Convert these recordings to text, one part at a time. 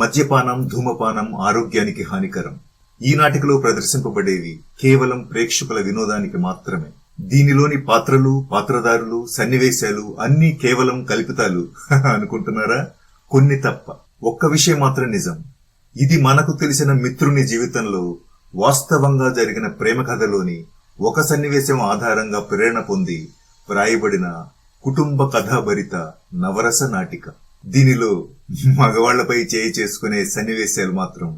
మద్యపానం, ధూమపానం ఆరోగ్యానికి హానికరం. ఈ నాటికలో ప్రదర్శింపబడేవి కేవలం ప్రేక్షకుల వినోదానికి మాత్రమే. దీనిలోని పాత్రలు, పాత్రధారులు, సన్నివేశాలు అన్నీ కేవలం కల్పితాలు అనుకుంటున్నారా? కొన్ని తప్ప. ఒక్క విషయం మాత్రం నిజం. ఇది మనకు తెలిసిన మిత్రుని జీవితంలో వాస్తవంగా జరిగిన ప్రేమ కథలోని ఒక సన్నివేశం ఆధారంగా ప్రేరణ పొంది వ్రాయబడిన కుటుంబ కథాభరిత నవరస నాటిక. దీనిలో మగవాళ్లపై చేయి చేసుకునే సన్నివేశాలు మాత్రం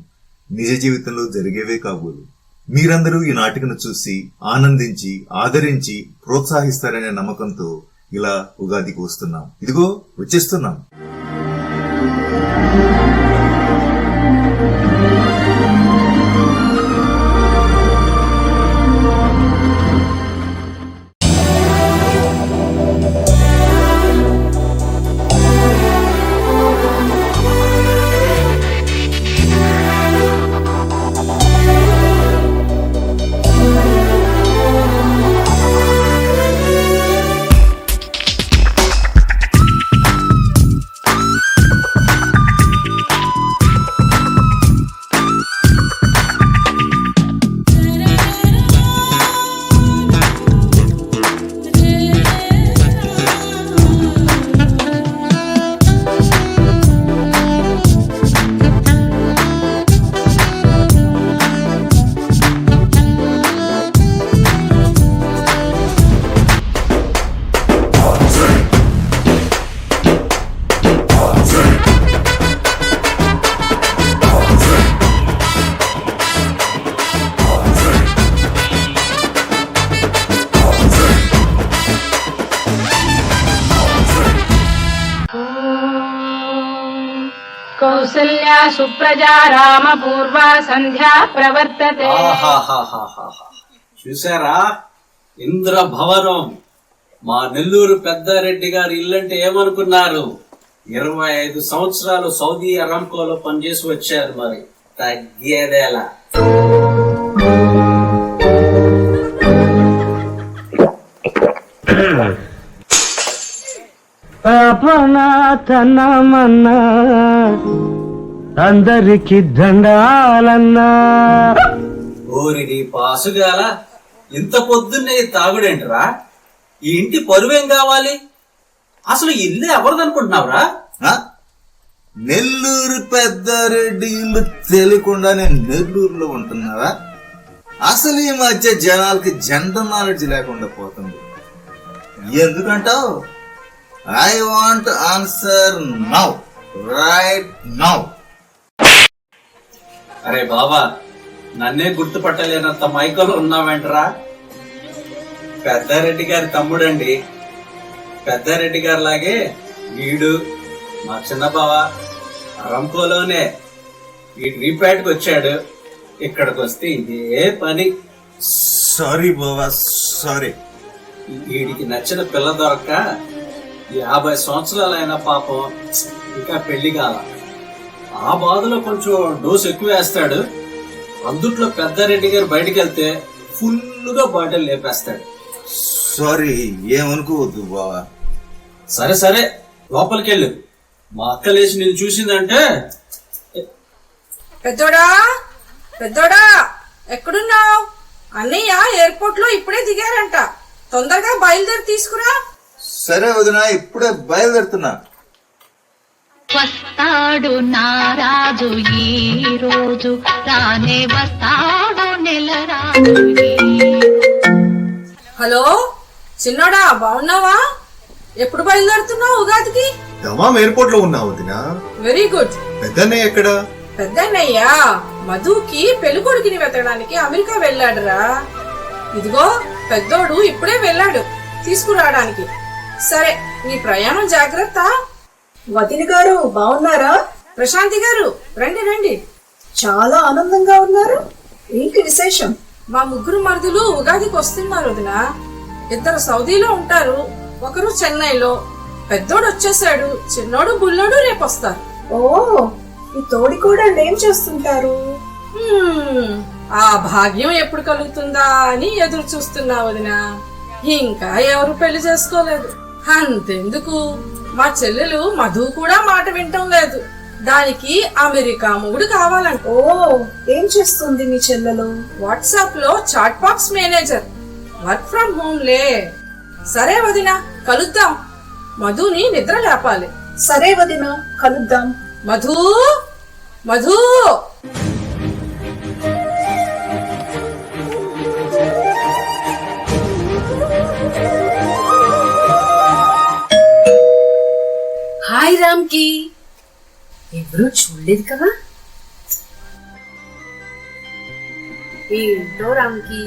నిజ జీవితంలో జరిగేవే కాబోలు. మీరందరూ ఈ నాటికను చూసి ఆనందించి, ఆదరించి, ప్రోత్సహిస్తారనే నమ్మకంతో ఇలా ఉగాదికి వస్తున్నాం. ఇదిగో వచ్చేస్తున్నాం. కౌసల్యా సుప్రజా రామ పూర్వ సంధ్యా ప్రవర్తతే. చూసారా, ఇంద్ర భవనం. మా నెల్లూరు పెద్దారెడ్డి గారి ఇల్లంటే ఏమనుకున్నారు? 25 సంవత్సరాలు సౌదీ అరామ్కోలో పనిచేసి వచ్చారు. మరి తగ్గేదేలా. తనమన్నా అందరికి దండాలన్నా. ఓరిని పాసుగాల, ఇంత పొద్దున్నే తాగుడేంటరా? ఈ ఇంటి పరువేం కావాలి? అసలు ఇల్లు ఎవరిదనుకుంటున్నావురా? నెల్లూరు పెద్దారెడ్డి ఇల్లు తెలియకుండా నేను నెల్లూరులో ఉంటున్నావా? అసలు ఈ మధ్య జనాలకి జనరల్ నాలెడ్జ్ లేకుండా పోతుంది. ఎందుకంటావు? I want answer now, right now. అరే బాబా, నన్నే గుర్తుపట్టలేనంత మైకలో ఉన్నావేంటరా? పెద్దారెడ్డి గారి తమ్ముడండి. పెద్దారెడ్డి గారి లాగే వీడు మా చిన్న బావ అరంకోలోనే ఈ రీపేట్కి వచ్చాడు. ఇక్కడికి వస్తే ఇదే పని. సారీ బావా, సారీ. వీడికి నచ్చిన పిల్ల దొరక్క 50 సంవత్సరాలైన పాపం ఇంకా పెళ్లి కాల. ఆ బాధలో కొంచెం డోస్ ఎక్కువ వేస్తాడు. అందుట్లో పెద్దారెడ్డి గారు బయటికి వెళ్తే ఫుల్గా బాటిల్ లేపేస్తాడు. సారీ, ఏమనుకోవద్దు బావా. సరే సరే, లోపలికి వెళ్ళు. మా అక్క లేచి నేను చూసిందంటే. పెద్దోడా, పెద్దోడా, ఎక్కడున్నావు? అన్నయ్య ఎయిర్పోర్ట్ లో ఇప్పుడే దిగారంట. తొందరగా బయలుదేరి తీసుకురా. సరే వదినా, ఇప్పుడే బయలుదేరుతున్నా. వస్తాడు నారాజు ఈ రోజు, రానే వస్తాడు నెల రాజు. హలో చిన్నోడా, బాగున్నావా? ఎప్పుడు బయలుదేరుతున్నావు ఉగాదికి? దమాం ఎయిర్పోర్ట్ లో ఉన్నావు వదినా. Very good. పెద్దన్నయ్య ఎక్కడ? పెద్దన్నయ్య మధుకి పెళ్ళికొడుకుని వెతకడానికి అమెరికా వెళ్ళాడురా. ఇదిగో పెద్దోడు ఇప్పుడే వెళ్ళాడు తీసుకురావడానికి. సరే, నీ ప్రయాణం జాగ్రత్త. వదిన గారు బాగున్నారా? ప్రశాంతి గారు రండి రండి. చాలా ఆనందంగా ఉన్నారు. ఏంటి విశేషం? మా ముగ్గురు మరుదులు ఉగాదికి వస్తున్నారు వదిన. 2 సౌదీలో ఉంటారు, ఒకరు చెన్నైలో. పెద్దోడు వచ్చేసాడు, చిన్నోడు బుల్లోడు రేపొస్తారు. ఓ, ఈ తోడి కూడా ఏం చేస్తుంటారు? ఆ భాగ్యం ఎప్పుడు కలుగుతుందా అని ఎదురు చూస్తున్నా వదిన. ఇంకా ఎవరు పెళ్లి చేసుకోలేదు. అంతెందుకు, మా చెల్లెలు మధు కూడా మాట వింటం లేదు. దానికి అమెరికా మొగుడు కావాలంట. ఓ, ఏం చేస్తుంది మీ చెల్లెలు? వాట్సాప్ లో chat box manager. Work from home లే. సరే వదినా, కలుద్దాం. మధుని నిద్ర లేపాలి. సరే వదినా, కలుద్దాం. మధు, మధు. హాయ్ రామ్కి, ఎవరూ చూడలేదు కదా? ఏంటో రామ్కి,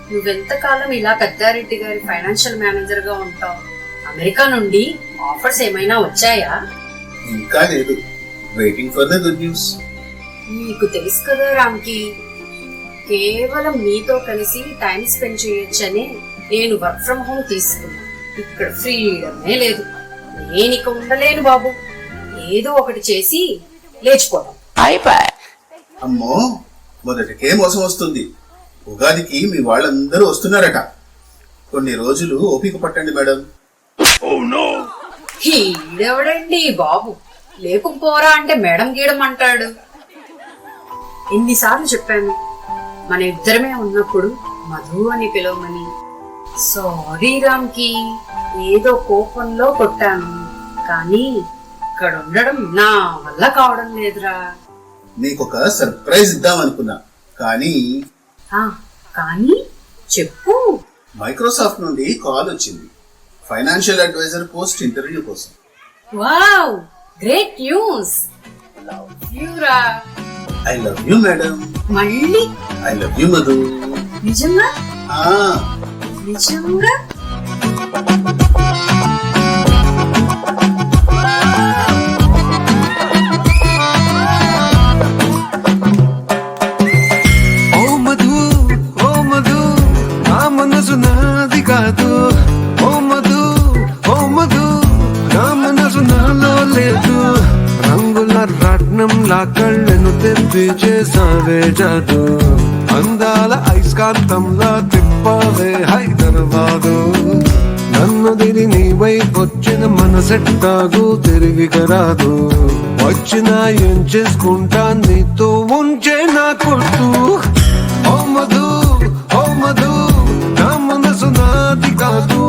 నువ్వెంతకాలం ఇలా పెద్దారెడ్డి గారి ఫైనాన్షియల్ మేనేజర్ గా ఉంటావు? అమెరికా నుండి ఆఫర్స్ ఏమైనా వచ్చాయా? ఇంకా లేదు, waiting for the good news. నీకు తెలుసు కదా రామ్కి, కేవలం నీతో కలిసి టైం స్పెండ్ చేయొచ్చని నేను వర్క్ ఫ్రం హోమ్ తీసుకున్నా. ఇక్కడ ఫ్రీడమే లేదు. నేను ఇక ఉండలేను బాబు. ఏదో ఒకటి చేసి లేచిపోతాం. అమ్మో, మొదటికే మోసం వస్తుంది. ఉగాదికి మీ వాళ్ళందరూ వస్తున్నారట. కొన్ని రోజులు ఓపిక పట్టండి మేడం. ఈడెవడండి బాబు, లేకపోరా అంటే మేడం గీయడం అంటాడు. ఎన్నిసార్లు చెప్పాను మన ఇద్దరమే ఉన్నప్పుడు మధు అని పిలవమని. సారీ రామ్కి, ఏదో కోపంలో కొట్టాను, కానీ ఇక్కడ ఉండడం నా వల్ల కావడం లేదురా. నీకొక సర్ప్రైజ్ ఇద్దాం అనుకున్నా, కానీ కానీ చెప్పు. మైక్రోసాఫ్ట్ నుండి కాల్ వచ్చింది, ఫైనాన్షియల్ అడ్వైజర్ పోస్ట్ ఇంటర్వ్యూ కోసం. Wow, great news. Love you రా. I love you madam. మళ్ళీ ఐ లవ్ యూ మధు. నిజంగా? ఆ, నిజంగా? ఓ మధు, ఓ మధు, నా మనసు నాది కాదు. ఓ మధు, ఓ మధు, నా మనసు నాలో లేదు. రంగుల రత్నంలా కళ్ళను తెప్పి చేసావే జాదు. అందాల ఐస్కాంతంలా తిప్పావే హైదరాబాదు. నన్ను దిరి నీ వైపొచ్చిన మనసెట్టాగు తిరిగి రాదు. వచ్చినా ఏం చేసుకుంటా, నీతో ఉంచే నా కొట్టు. ఓ మధు, ఓ మధు, నా మనసు నాది కాదు.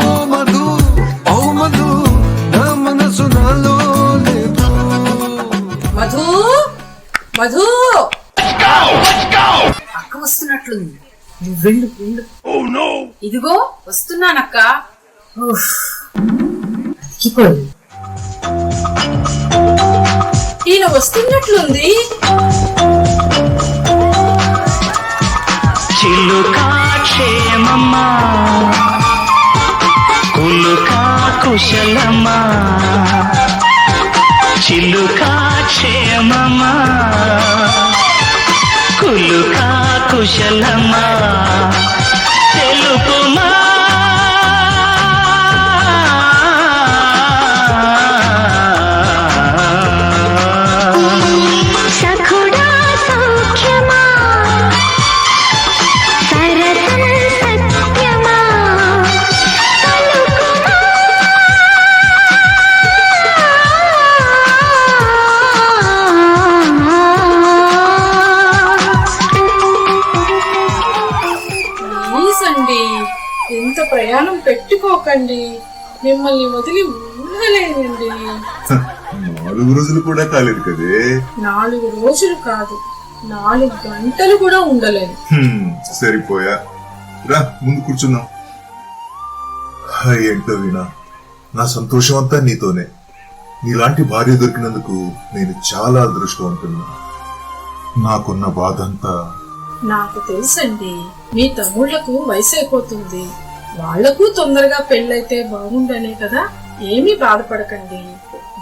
ఓ మధు, ఓ మధు, నా మనసు నాలో లేదు. మధు, మధు. అక్క వస్తున్నట్లుంది, నువ్వెళ్ళు వెళ్ళు. ఇదిగో వస్తున్నానక్క. అతికిపోయింది. ఈయన వస్తున్నట్లుంది. చిలుకా క్షేమమ్మా, కులుకా కుశలమ్మా. చిలుకా క్షేమమ్మా, కులుకా కుశలమ్మా. తెలుపుమా సఖుడా సౌఖ్యమా, సరసం సత్యమా. ప్లీజ్ అండి, ఇంత ప్రయాణం పెట్టుకోకండి. మిమ్మల్ని వదిలి ఉండలేనండి. 4 రోజులు కూడా కాలేదు కదే. 4 రోజులు కాదు, 4 గంటలు కూడా ఉండలేను. సరిపోయా. రా ముందు కూర్చుందాం. ఏంటో వీణా, నా సంతోషం అంతా నీతోనే. నీలాంటి భార్య దొరికినందుకు నేను చాలా అదృష్టవంతున్నా. నాకున్న బాధ అంతా. నాకు తెలుసండి, మీ తమ్ముళ్లకు వయసు అయిపోతుంది. వాళ్లకు తొందరగా పెళ్ళైతే బాగుండనే కదా. ఏమీ బాధపడకండి,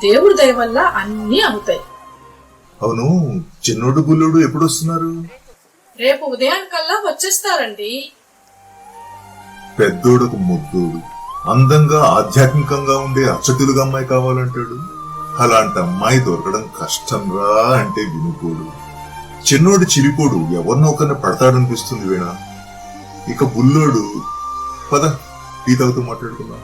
దేవుడి దయ వల్ల అన్నీ అవుతాయి. అవును, చిన్నోడు బుల్లోడు ఎప్పుడు వస్తున్నారు? రేపు ఉదయానికల్లా వచ్చేస్తారండి. పెద్దోడుకు ముద్దోడు, అందంగా ఆధ్యాత్మికంగా ఉండే అచ్చటులుగా అమ్మాయి కావాలంటాడు. అలాంటి అమ్మాయి దొరకడం కష్టంరా అంటే వినుకోడు. చిన్నోడు చిరిపోడు, ఎవరినో ఒకరిని పడతాడనిపిస్తుంది వీణా. ఇక బుల్లోడు, పద టీ తాగుతూ మాట్లాడుకుందాం.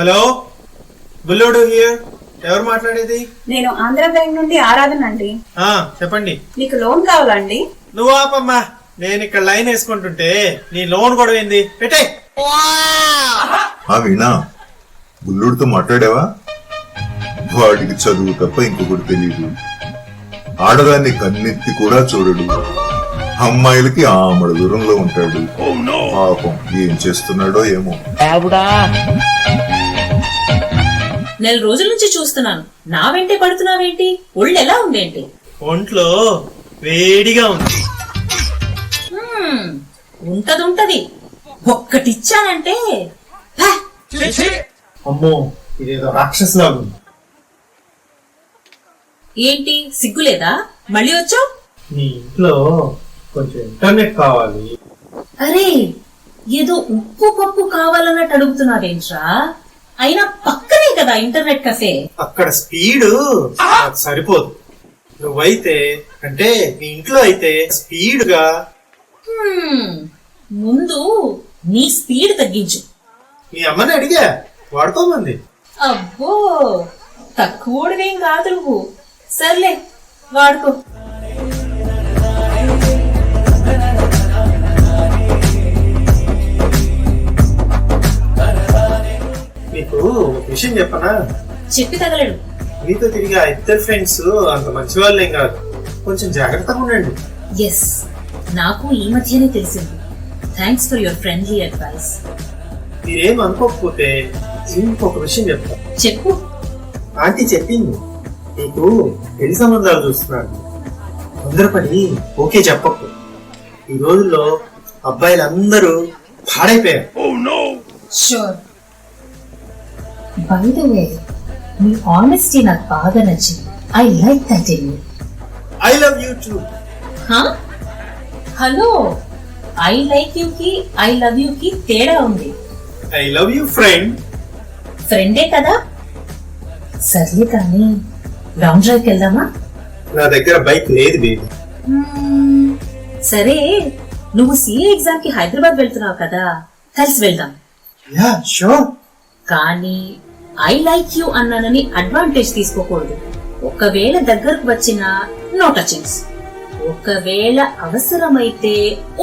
Hello, Bullodu here. ఎవరు మాట్లాడేది? నేను ఆంధ్ర బ్యాంక్ నుండి ఆరాధన అండి. చెప్పండి. మీకు లోన్ కావాలండి? నువ్వు ఆపమ్మా, నేను ఇక్కడ లైన్ వేసుకుంటుంటే నీ లోన్ కూడా ఏంది పెట్టే. వీణా, బుల్లుడితో మాట్లాడావా? వాడికి చదువు తప్ప ఇంకొకటి తెలియదు. ఆడదాన్ని కన్నెత్తి కూడా చూడడు. అమ్మాయిలకి ఆమడ దూరంలో ఉంటాడు. పాపం ఏం చేస్తున్నాడో ఏమో. నెల రోజుల నుంచి చూస్తున్నాను, నా వెంటే పడుతున్నావేంటి? ఒళ్ళు ఎలా ఉందేంటి? ఒంట్లో వేడిగా ఉంది. ఉంటది. ఒక్కటిచ్చానంటే అమ్మో, ఇదేదో రాక్షసులాగా ఉంది. ఏంటి సిగ్గులేదా? మళ్ళీ వచ్చావు? నీ ఇంట్లో కొంచెం ఇంటర్నెట్ కావాలి. అరే, ఏదో ఉప్పు పప్పు కావాలన్నట్టు అడుగుతున్నావేంట్రా? అయినా పక్కనే కదా ఇంటర్నెట్ కఫే. అక్కడ స్పీడ్ సరిపోదు. నువ్వైతే అంటే నీ ఇంట్లో అయితే స్పీడ్ గా. ముందు నీ స్పీడ్ తగ్గించు. నీ అమ్మని అడిగా, వాడుకోమంది. అబ్బో, తక్కువడవేం కాదు నువ్వు. సర్లే, వాడుకో. నీకు ఒక విషయం చెప్పనా? చెప్పి తగలడు. నీతో తిరిగి ఆ ఇద్దరు ఫ్రెండ్స్ అంత మంచి వాళ్ళేం కాదు. కొంచెం జాగ్రత్తగా ఉండండి. ఎస్, నాకు ఈ మధ్యనే తెలిసింది. Thanks for your friendly advice. మీరేం అనుకోకపోతే ఇంకొక విషయం చెప్తా. చెప్పు. ఆంటీ చెప్పింది, నీకు పెళ్లి సంబంధాలు చూస్తున్నాడు. తొందరపడి ఓకే చెప్పకు. ఈ రోజుల్లో అబ్బాయిలందరూ పాడైపోయారు. షూర్. బై ద వే, మీ ఆనెస్టీ నాకు బాగా నచ్చింది. I like that in you. I love you too. Hello, I like you కి ఐ లవ్ యూ కి తేడా ఉంది. I love you friend. ఫ్రెండే కదా. సర్లే కానీ లాంగ్ డ్రైవ్కి వెళ్దామా? నా దగ్గర బైక్ లేదు బేబీ. సరే, నువ్వు సిఏ ఎగ్జామ్ కి హైదరాబాద్ వెళ్తున్నావు కదా, కలిసి వెళ్దాం. Yeah sure. కానీ ఐ లైక్ యూ అన్నానని అడ్వాంటేజ్ తీసుకోకూడదు. ఒకవేళ దగ్గరకు వచ్చిన నో టచింగ్స్. ఒకవేళ అవసరమైతే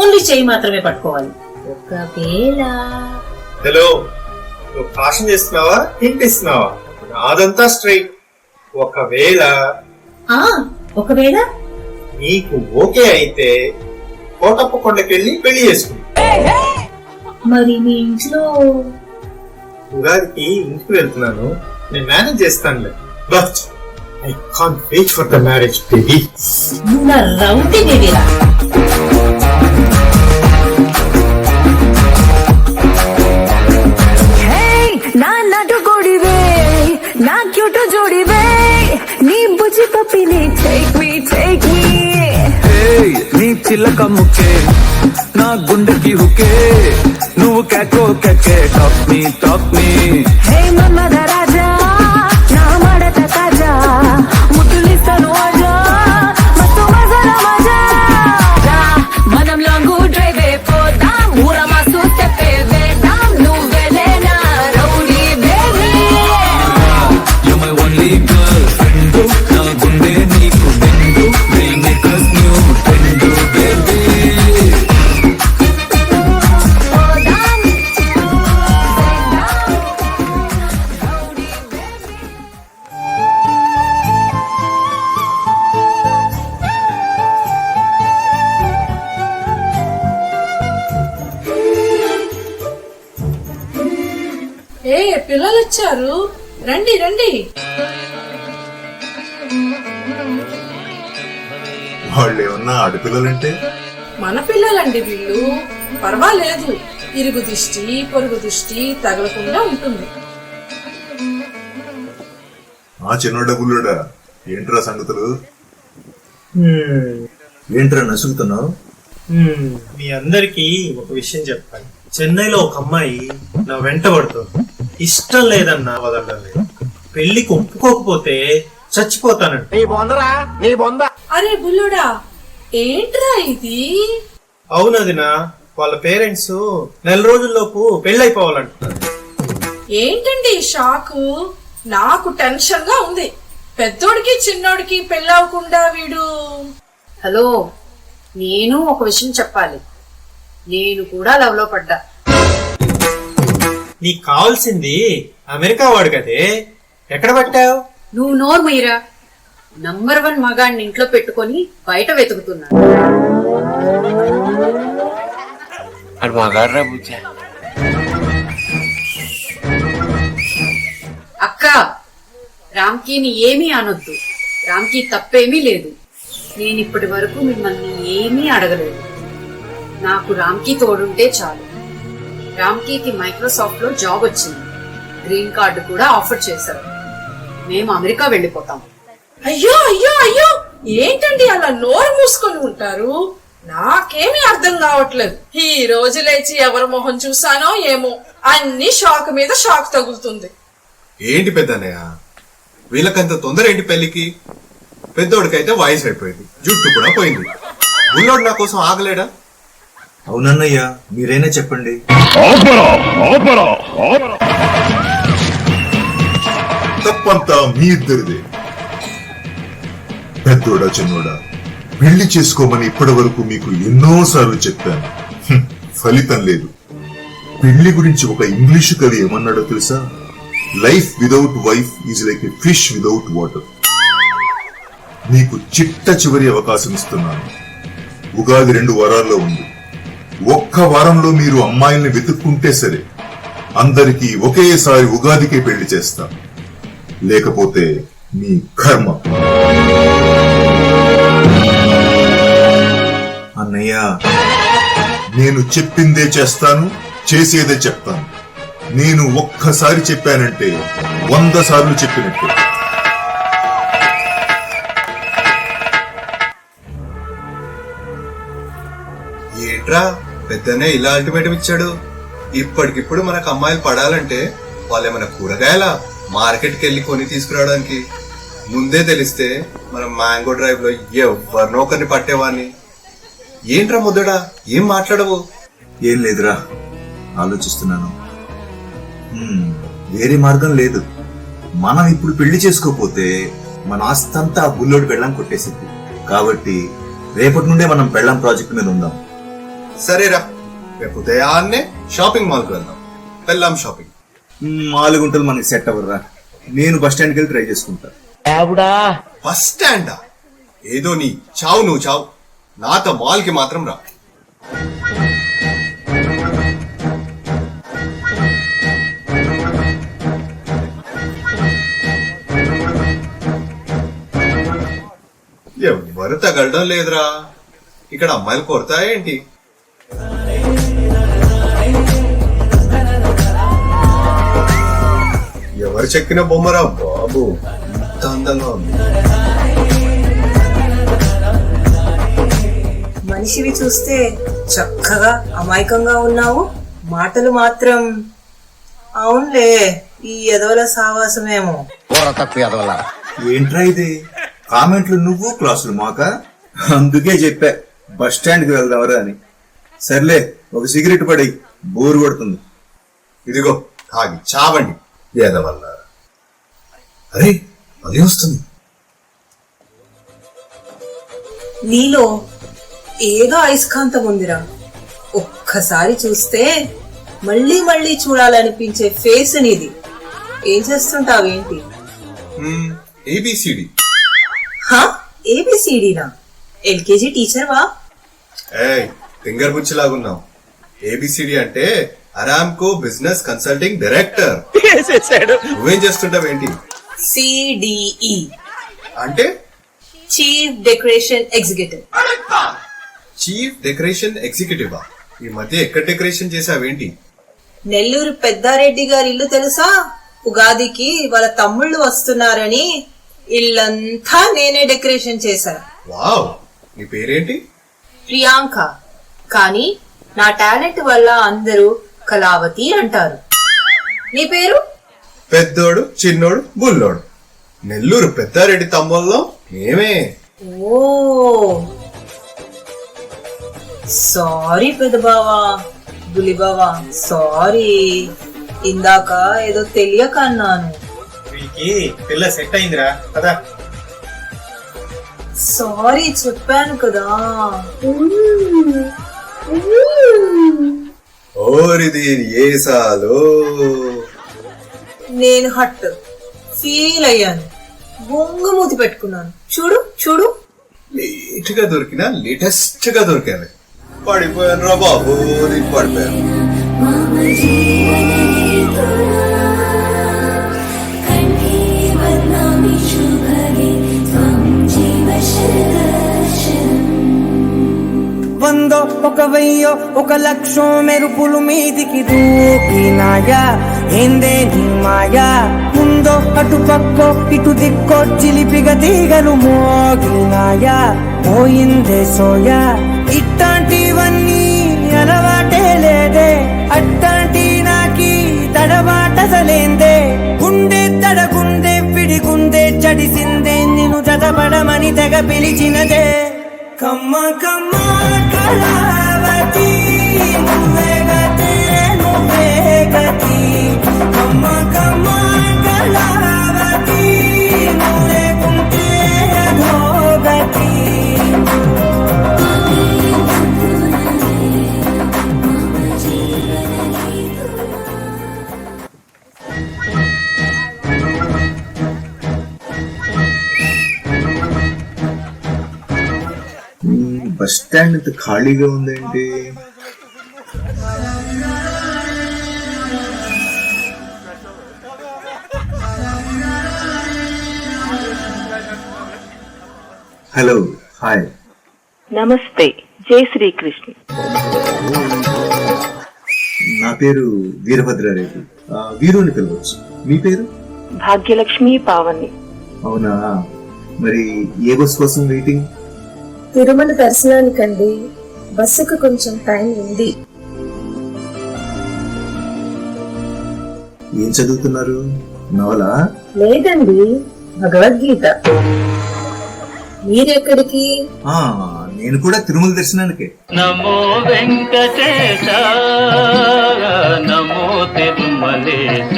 ఓన్లీ చేయి మాత్రమే పట్టుకోవాలి. ఒకవేళ. హలో, నువ్వు కాషన్ చేస్తున్నావా, హింట్ ఇస్తున్నావా? నాదంతా స్ట్రైట్. ఒకవేళ నీకు ఓకే అయితే కోటప్ప కొండకెళ్ళి పెళ్లి చేసుకుంటా. మరి మీ ఇంట్లో? ఉగాదికి ఇంటికి వెళ్తున్నాను, నేను మేనేజ్ చేస్తానులే. But I can't wait for the marriage baby. నా రౌంటీ బేబీరా. నా నటు గోడివే, నా క్యూటు జోడివే, నీ బుజ్జి పప్పిని టేక్ మీ నీ చిల్లక ముక్కే, నా గుండెకి హుకే, నువ్వు కేకో కేకే. టాక్ మీ హే మన్మథ రాజా, నా మడత తాజా, ముద్దులిస్తాను ఆజా, మస్తు మజాల మజా. మనం లాంగ్ డ్రైవ్ పోదాం, ఊర మస్తు స్టెప్ వేద్దాం, నువ్వెలే నా rowdy baby. You my only girlfriend, నా గుండె నీకు bend, will make us new friend baby. పిల్లలు వచ్చారు, రండి రండి. వాళ్ళు ఏమన్నా ఆడపిల్లలంటే? మన పిల్లలండి వీళ్ళు. పర్వాలేదు, ఇరుగు దిష్టి పొరుగు దిష్టి తగలకుండా ఉంటుంది. చిన్నోడ బుల్లుడా, ఏంట్రా సంగతులు? ఏంట్రా నసుగుతున్నావు? మీ అందరికి ఒక విషయం చెప్పాలి. చెన్నైలో ఒక అమ్మాయి నా వెంట పడుతుంది. ఇష్టం లేదన్నా వదలడం లేదు. పెళ్లికి ఒప్పుకోకపోతే చచ్చిపోతానండి. అరే బుల్లుడా, ఏంట్రా ఇది? అవునదినా, వాళ్ళ పేరెంట్స్ నెల రోజుల్లోపు పెళ్ళైపోవాలంటున్నారు. ఏంటండి ఈ షాకు? నాకు టెన్షన్ గా ఉంది. పెద్దోడికి చిన్నోడికి పెళ్ళవకుండా వీడు. హలో, నేను ఒక విషయం చెప్పాలి. నేను కూడా లవ్ లో పడ్డా. నీకు కావాల్సింది అమెరికా వాడు కదే, ఎక్కడ పట్టావు? నువ్వు నోరు మీరా. నంబర్ 1 మగాడిని ఇంట్లో పెట్టుకొని బయట వెతుకుతున్నాను. అక్క, రామ్కి ని ఏమీ అనొద్దు. రామ్కి తప్పేమీ లేదు. నేను ఇప్పటి వరకు మిమ్మల్ని ఏమీ అడగలేదు. నాకు రామ్కి తోడుంటే చాలు. రామ్కి మైక్రోసాఫ్ట్ లో జాబ్ వచ్చింది. గ్రీన్ కార్డు కూడా ఆఫర్ చేశారు. మేము అమెరికా వెళ్ళిపోతాం. అయ్యో అయ్యో అయ్యో, ఏంటండి అలా నోరు మూసుకొని ఉంటారు? నాకేమీ అర్థం కావట్లేదు. ఈ రోజు లేచి ఎవరి మొహం చూసానో ఏమో, అన్ని షాక్ మీద షాక్ తగులుతుంది. ఏంటి పెద్దన్నయ్య, వీళ్ళకంత తొందర ఏంటి పెళ్లికి? పెద్దోడికైతే వయసు అయిపోయింది, జుట్టు కూడా పోయింది. బుల్లోడు నా కోసం ఆగలేడా? అవునన్నయ్య, మీరైనా చెప్పండి. తప్పంతా మీ ఇద్దరిదే. పెద్దోడా చిన్నోడా, పెళ్లి చేసుకోమని ఇప్పటి వరకు మీకు ఎన్నోసార్లు చెప్పాను. ఫలితం లేదు. పెళ్లి గురించి ఒక ఇంగ్లీషు కవి ఏమన్నాడో తెలుసా? Life without wife is like a fish without water. మీకు చిట్ట చివరి అవకాశం ఇస్తున్నాను. ఉగాది 2 వారాల్లో ఉంది. ఒక్క వారంలో మీరు అమ్మాయిల్ని వెతుక్కుంటే సరే, అందరికీ ఒకేసారి ఉగాదికే పెళ్లి చేస్తా. లేకపోతే మీ కర్మ. అన్నయ్య, నేను చెప్పిందే చేస్తాను, చేసేదే చెప్తాను. నేను ఒక్కసారి చెప్పానంటే 100 సార్లు చెప్పినట్టే. ఏంట్రా పెద్దనే ఇలా అల్టిమేటం ఇచ్చాడు? ఇప్పటికిప్పుడు మనకు అమ్మాయిలు పడాలంటే వాళ్ళేమైనా కూరగాయలా మార్కెట్కి వెళ్ళి కొని తీసుకురావడానికి? ముందే తెలిస్తే మనం మ్యాంగో డ్రైవ్ లో ఎవరినో ఒకరిని పట్టేవాడిని. ఏంట్రా ముద్దడా, ఏం మాట్లాడవు? ఏం లేదురా, ఆలోచిస్తున్నాను. వేరే మార్గం లేదు. మనం ఇప్పుడు పెళ్లి చేసుకోపోతే మన ఆస్తంతా బుల్లోడు పెళ్ళం కొట్టేసింది. కాబట్టి రేపటి నుండే మనం పెళ్ళం ప్రాజెక్ట్ మీద ఉందాం. సరేరా, రేపు ఉదయాన్నే షాపింగ్ మాల్ కు వెళ్దాం. పెళ్ళాం షాపింగ్. 4 గుంటలు మనకి సెట్ అవ్వరా. నేను బస్ స్టాండ్కి వెళ్ళి ట్రై చేసుకుంటా. బస్ స్టాండా? ఏదో నీ చావు నువ్వు చావు. నాతో మాల్ కి మాత్రం రా. ఎవ్వరు తగలడం లేదురా. ఇక్కడ అమ్మాయిలు కొడతాయా ఏంటి? ఎవరు చెక్కిన బొమ్మరా బాబు, ఇంత అందంగా ఉంది. మనిషివి చూస్తే చక్కగా అమాయకంగా ఉన్నావు, మాటలు మాత్రం. అవునులే, ఈ ఎదవల సావాసమేమో. ఏంట్రా ఇది? కామెంట్లు నువ్వు, క్లాసులు మాక. అందుకే చెప్పా బస్ స్టాండ్ కి వెళ్దామరా అని. సర్లే, ఒక సిగరెట్ పడి, బోరు కొడుతుంది. ఇదిగో తాగి చావండి ఏదవల్ల. అరే, అదే వస్తుంది. నీలో ఏదో అయస్కాంతం ఉందిరా. ఒక్కసారి చూస్తే మళ్ళీ మళ్ళీ చూడాలనిపించే ఫేస్ నీది. ఏం చేస్తుంటావేంటి? ఏబిసిడి. ఏబిసిడీనా? ఎల్కేజీ టీచర్ వా? ఏయ్, ఫింగర్ బుచ్చిలాగున్నావు. ఏబిసిడి అంటే అరామ్కో బిజినెస్ కన్సల్టింగ్ డైరెక్టర్. నువ్వేం చేస్తుంటావేంటి? సిడిఈ అంటే chief decoration executive. Chief decoration ఎగ్జిక్యూటివా? ఈ మధ్య ఎక్కడ డెకరేషన్ చేసావేంటి? నెల్లూరు పెద్దారెడ్డి గారి ఇల్లు తెలుసా? ఉగాదికి వాళ్ళ తమ్ముళ్ళు వస్తున్నారని ఇల్లంతా నేనే డెకరేషన్ చేశా. వావ్, నీ పేరేంటి? ప్రియాంక. కానీ నా టాలెంట్ వల్ల అందరూ కళావతి అంటారు. నీ పేరు? పెద్దోడు, చిన్నోడు, బుల్లోడు. నెల్లూరు పెద్దారెడ్డి తమ్ముల్లో మేమే. ఓ సారీ పెద్ద బావా, బులి బావా, సారీ. ఇందాక ఏదో తెలియక అన్నాను. వీరికి పిల్ల సెట్ అయిందిరా కదా. సారీ చెప్పాను కదా. ఓరిది ఏసాలో నేను హట్ ఫీల్ అయ్యాను. బొంగు మూతి పెట్టుకున్నాను. చూడు చూడు. లేట్ గా దొరికినా లేటెస్ట్ గా దొరికాను. పడిపోయాను రా బాబు, పడిపోయాను. వందో ఒక వెయ్యో ఒక లక్షో మెరుపులు మీదికి దూకినాయా ఏందే నీ మాయా. ముందో అటు పక్కో ఇటు దిక్కో చిలిపిగా తీగలు మోగినాయా పోయిందే సోయా. ఇట్లాంటివన్నీ అలవాటే లేదే, అట్లాంటి నాకి తడబాటసలేందే. గుండె తడగుండే విడిగుండే చడిసిందే, నిన్ను చదపడమని తెగ పిలిచినదే. కమ్మ కమ్మ కళావతి నువ్వే గతి నువ్వే గతి. కమ్మ కమ్మ కళావతి నువ్వే కుంటే అధోగతి. బస్ స్టాండ్ ఇంత ఖాళీగా ఉందేంటి? Hello, hi. నమస్తే, జై శ్రీకృష్ణ. నా పేరు వీరభద్రారెడ్డి. వీరుని పిలవచ్చు. మీ పేరు? భాగ్యలక్ష్మి పావని. అవునా, మరి ఏ బస్ కోసం వెయిటింగ్? తిరుమల దర్శనానికండి. బస్సుకు కొంచెం టైం ఉంది. ఏం చదువుతున్నారు? నవలా? లేదండి, భగవద్గీత. మీరెక్కడికి? నేను కూడా తిరుమల దర్శనానికే. నమో వెంకటేశ నమో తిరుమలేశ.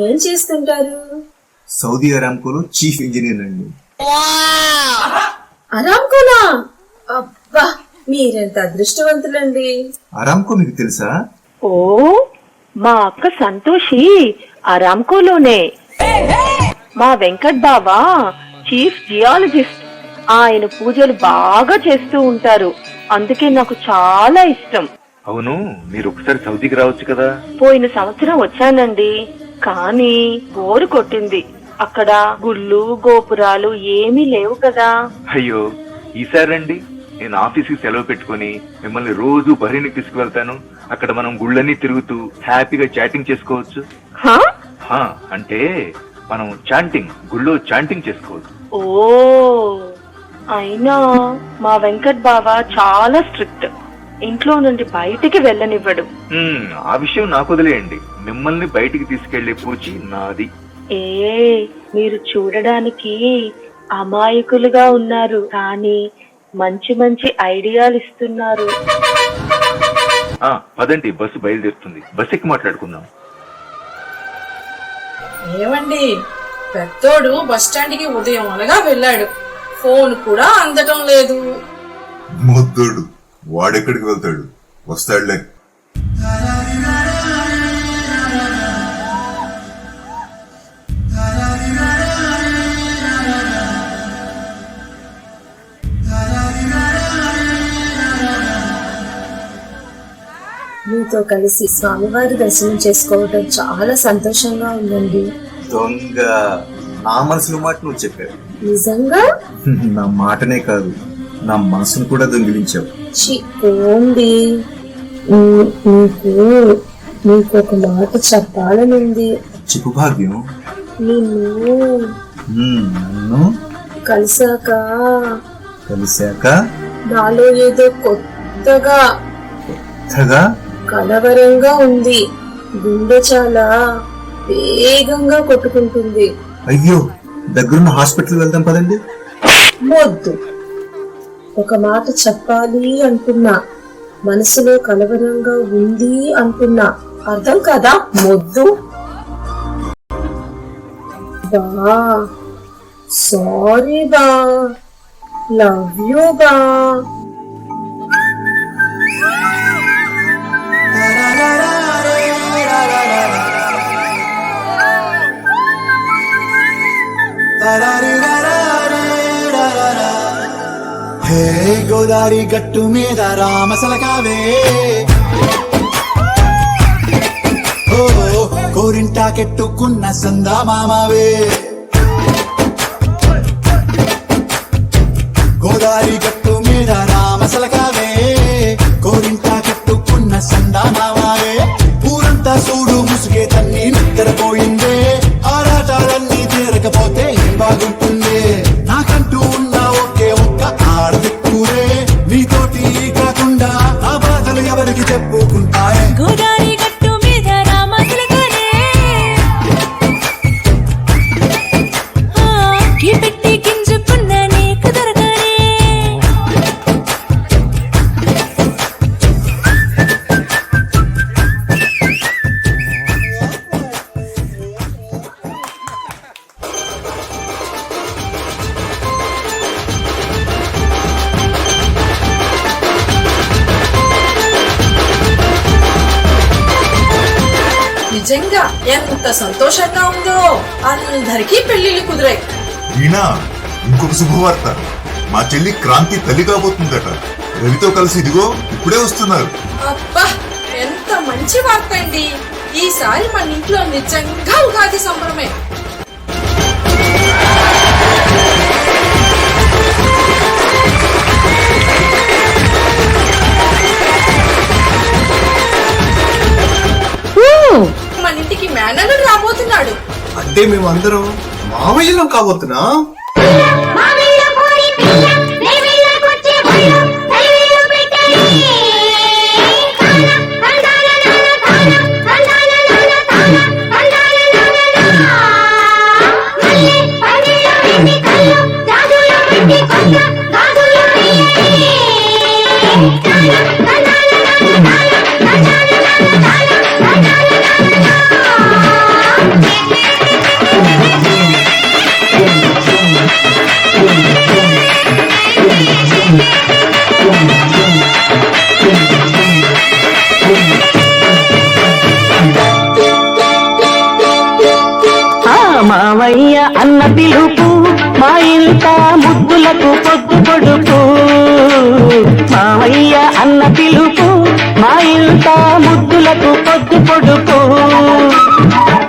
ఏం చేస్తుంటారు? సౌదీ అరామ్కోలో చీఫ్ ఇంజనీర్ అండి. అరామ్కోనా? అబ్బా, మీరెంత అదృష్టవంతులండి. అరామ్కో మీకు తెలుసా? ఓ, మా అక్క సంతోషి అరామ్కోలోనే. మా వెంకట్ బాబా చీఫ్ జియాలజిస్ట్. ఆయన పూజలు బాగా చేస్తూ ఉంటారు, అందుకే నాకు చాలా ఇష్టం. అవును, మీరు ఒకసారి సౌదీకి రావచ్చు కదా. పోయిన సంవత్సరం వచ్చానండి, కానీ బోరు కొట్టింది. అక్కడ గుళ్ళు గోపురాలు ఏమీ లేవు కదా. అయ్యో, ఈసారి రండి, నేను ఆఫీస్కి సెలవు పెట్టుకుని మిమ్మల్ని రోజు బహ్రెయిన్కి తీసుకువెళ్తాను. అక్కడ మనం గుళ్ళన్నీ తిరుగుతూ హ్యాపీగా చాటింగ్ చేసుకోవచ్చు. అంటే మనం గుళ్ళో చాంటింగ్ చేసుకోవచ్చు. ఓ, అయినా మా వెంకట్ బావ చాలా స్ట్రిక్ట్. ఇంట్లో నుండి బయటికి వెళ్ళనివ్వడు. ఆ విషయం నాకు వదిలేయండి, మిమ్మల్ని బయటికి తీసుకెళ్లే పూచి నాది. మీరు చూడడానికి అమాయకులుగా ఉన్నారు, కానీ మంచి మంచి ఐడియాలు ఇస్తున్నారు. పదండి, బస్సు బయలుదేరుతుంది. బస్ ఎక్కి మాట్లాడుకుందాం. ఏమండి, పెద్దోడు బస్ స్టాండ్ కి ఉదయం అనగా వెళ్ళాడు, ఫోన్ కూడా అందటం లేదు. మొద్దోడు వాడెక్కడికి వెళ్తాడు, వస్తాడులే. మీతో కలిసి స్వామివారి దర్శనం చేసుకోవడం చాలా సంతోషంగా ఉందండి. దొంగ, నా మనసులో మాట నువ్వు చెప్పావు. నిజంగా? నా మాటనే కాదు, నా మనసును కూడా దొంగిలించావు. పోండి, నీకు ఒక మాట చెప్పాలని ఉంది. చెప్పు భాగ్యం. నన్ను కలిసాక నాలో ఏదో కొత్తగా కలవరంగా ఉంది. గుండె చాలా వేగంగా కొట్టుకుంటుంది. అయ్యో, దగ్గరున్న హాస్పిటల్ వెళ్దాం పదండి. వద్దు, ఒక మాట చెప్పాలి అంటున్నా. మనసులో కలవరంగా ఉంది అంటున్నా. అర్థం కదా మొద్దు. బా సారీ బా, లవ్ యూ బా. హే గోదారి గట్టు మీద రామసలకావే, ఓ కోరింటాకెట్టుకున్న సందా మామావే. గోదారి గట్టు మీద రామసలకావే, కోరింటాకెట్టుకున్న సందా మామావే. ఊరంతా చూడు ముసుగే తన్ని నిద్రపోయిందే, ఆరాటాలన్నీ తీరకపోతే ఏం బాగుంటుంది. నాకంటూ ఉన్న ఒకే ఒక్క ఆడదిక్కురే, నీతోటి కాకుండా ఆ బాధలు ఎవరికి చెప్పుకుంటాయే. గోదారి గట్టు మీద రామసలకానే, పెట్టి గింజుకున్న నీకు దొరకనే. నిజంగా ఎంత సంతోషంగా ఉందో, అందరికీ పెళ్లిళ్ళు కుదిరాయి. వీణా, ఇంకొక శుభవార్త. మా చెల్లి క్రాంతి తల్లి కాబోతుందట. రవితో కలిసి ఇదిగో ఇప్పుడే వస్తున్నారు. అబ్బా, ఎంత మంచి వార్త అండి. ఈసారి మన ఇంట్లో నిజంగా ఉగాది సంబరమే. మన ఇంటికి మేనల్లుడు రాబోతున్నాడు. అంటే మేమందరం మామయ్యలం కాబోతున్నా. మావయ్య అన్న పిలుపు మా ఇంట ముద్దులకు పొద్దు పొడుపు. మావయ్య అన్న పిలుపు మా ఇంట ముద్దులకు పొద్దు పొడుపు.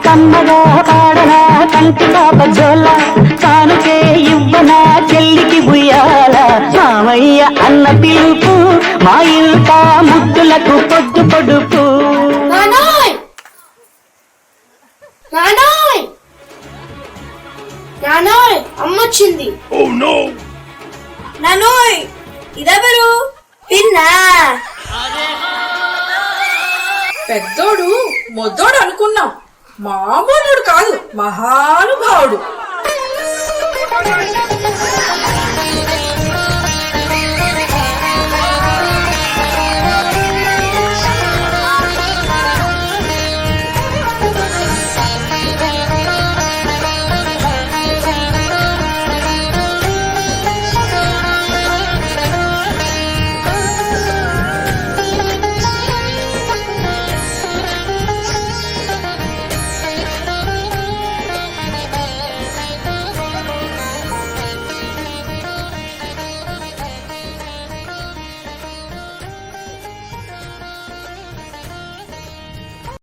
కమ్మగా పాడనా కంటి పాప జోల, కానుకే ఇవ్వనా చెల్లికి బుయ్యాల. మావయ్య అన్న పిలుపు మా ఇంట ముద్దులకు పొద్దు పొడుపు. నానోయ్, అమ్మొచ్చింది. నానోయ్, ఇదెవరు? పిన్నా. పెద్దోడు మొద్దోడు అనుకున్నాం, మామూలుడు కాదు, మహానుభావుడు.